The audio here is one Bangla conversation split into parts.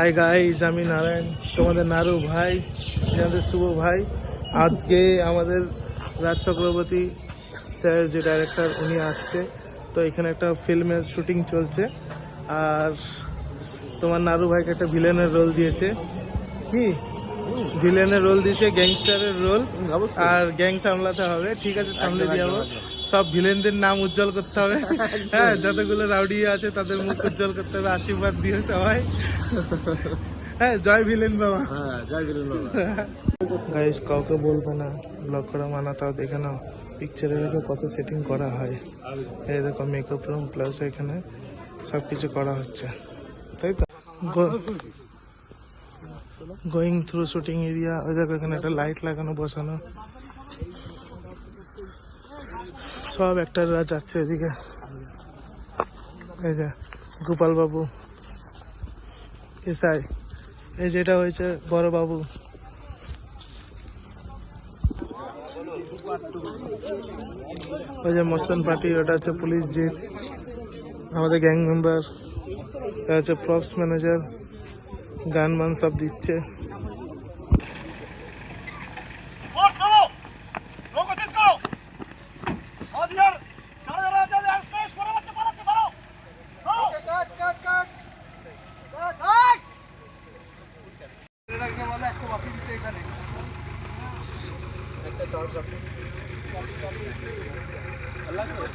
হাই গাইস, আমি নারায়ণ, তোমাদের নারু ভাই, আমাদের শুভ ভাই। আজকে আমাদের রাজ চক্রবর্তী স্যার যে ডাইরেক্টর উনি আসছে, তো এখানে একটা ফিল্মের শুটিং চলছে। আর তোমার নারু ভাইকে একটা ভিলেনের রোল দিয়েছে। কি ভিলেনের রোল দিয়েছে? গ্যাংস্টারের রোল। আর গ্যাং সামলাতে হবে। ঠিক আছে, সামলে দিয়ে যাবো। সব ভিলেনদের নাম উজ্জ্বল করতে হবে। হ্যাঁ, যতগুলো রাউডি আছে তাদের মুখ উজ্জ্বল করতে হবে। আশীর্বাদ দিয়ে সবাই। হ্যাঁ, জয় ভিলেন বাবা। জয় ভিলেন বাবা। গাইস, কাউকে বলবে না, ব্লগ করা মানা। তাও দেখে নাও পিকচারের আগে কত সেটিং করা হয়। এই দেখো মেকআপ রুম প্লাস এখানে সব কিছু করা হচ্ছে, তাই তো। Going through shooting area. ওই দেখো এখানে একটা লাইট লাগানো বসানো, সব অ্যাক্টররা যাচ্ছে এদিকে। এই যে গোপাল বাবু, এসআই, এই যেটা হয়েছে বড় বাবু। ওই যে মস্তান পার্টি, ওটা হচ্ছে পুলিশ জিপ, আমাদের গ্যাং মেম্বার। এটা হচ্ছে প্রপস ম্যানেজার, গান মান সব দিচ্ছে।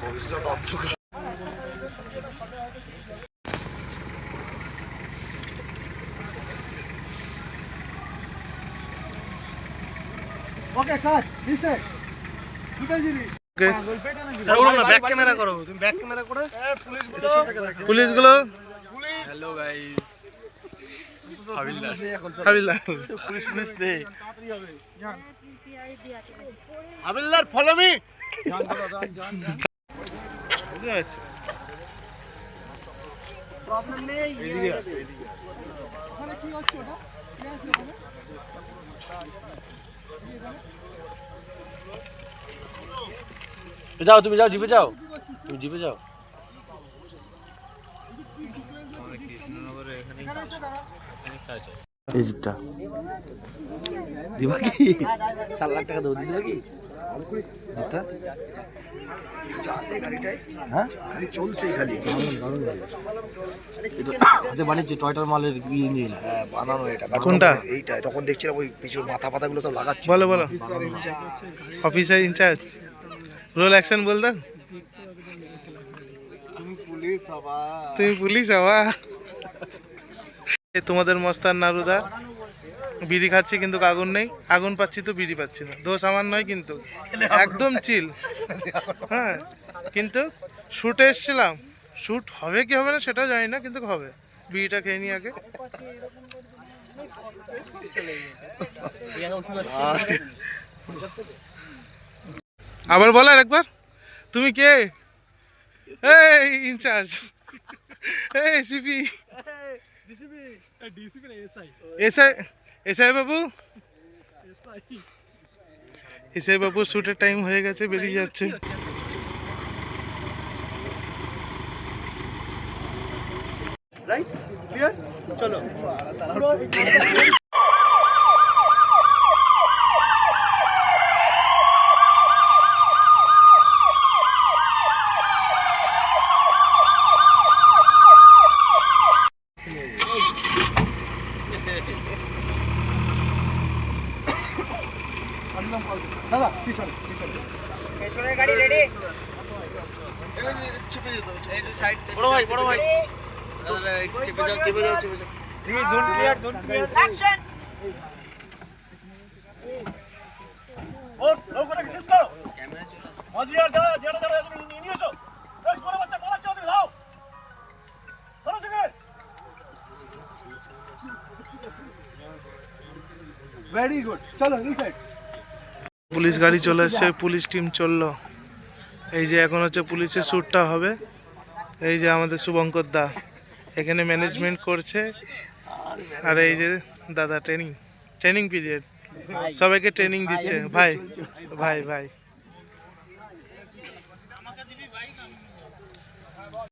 ভবিষ্যৎ অন্ধকার। ওকে কাট দিছে দুটাজিবি ব্যাক ক্যামেরা করো, তুমি ব্যাক ক্যামেরা করে পুলিশগুলো। হ্যালো গাইস, হাবিলদার পুলিশ নেই। হাবিলদার ফলো মি। প্রবলেম নেই। ওখানে কি হচ্ছে? ওটা কি আছে ওখানে? যাও, তুমি যাও, জিপে যাও, তুমি জিপে যাও। এই জিপটা দিবা কি? 4 লাখ টাকা দেবো, দিবা কি জিপটা? হ্যাঁ, খালি চলছে খালি এটা বানিয়েছে টয়টার মালের ইঞ্জিন। হ্যাঁ, বানানো এটা কোনটা? এইটা তখন দেখছিলাম ওই পিছু মাথা পাতাগুলো সব লাগাচ্ছে। বলো বলো। অফিসার ইনচার্জ, রোল অ্যাকশন বল দাও। তুমি পুলিশ হবা। তোমাদের মস্তান নারুদা বিড়ি খাচ্ছি, কিন্তু আগুন নেই। আগুন পাচ্ছি তো বিড়ি পাচ্ছি না। দোষ আমার নয় কিন্তু, একদম চিল। হ্যাঁ, কিন্তু শ্যুটে এসছিলাম। শ্যুট হবে কি হবে না সেটাও জানি না, কিন্তু হবে। বিড়িটা খেয়ে নি আগে। আবার বলো আর একবার। তুমি কে? এই ইনচার্জ, এই সিপি, এসআই, এসআই বাবু। এসআই বাবু শুটের টাইম হয়ে গেছে, বেরিয়ে যাচ্ছে। রাইট ক্লিয়ার চলো। দাদা পিছনে পিছনে পেছনের গাড়ি রেডি। বড় ভাই, বড় ভাই, দাদা একটু চেপে যাও, চেপে যাও, চেপে যাও। Zone clear zone clear action. ও লোক করে কিস করো ক্যামেরা চলো মজিয়ার যা যেটা যেটা নিয়ে এসো। এই বড় বাচ্চা পালাচ্ছে, ওদের দাও ধরো থেকে। ভেরি গুড, চলো এই সাইড। পুলিশ গাড়ি চলে এসছে, পুলিশ টিম চললো। এই যে এখন হচ্ছে পুলিশের শ্যুটটা হবে। এই যে আমাদের শুভঙ্কর দা এখানে ম্যানেজমেন্ট করছে। আর এই যে দাদা ট্রেনিং পিরিয়ড, সবাইকে ট্রেনিং দিচ্ছে। ভাই ভাই ভাই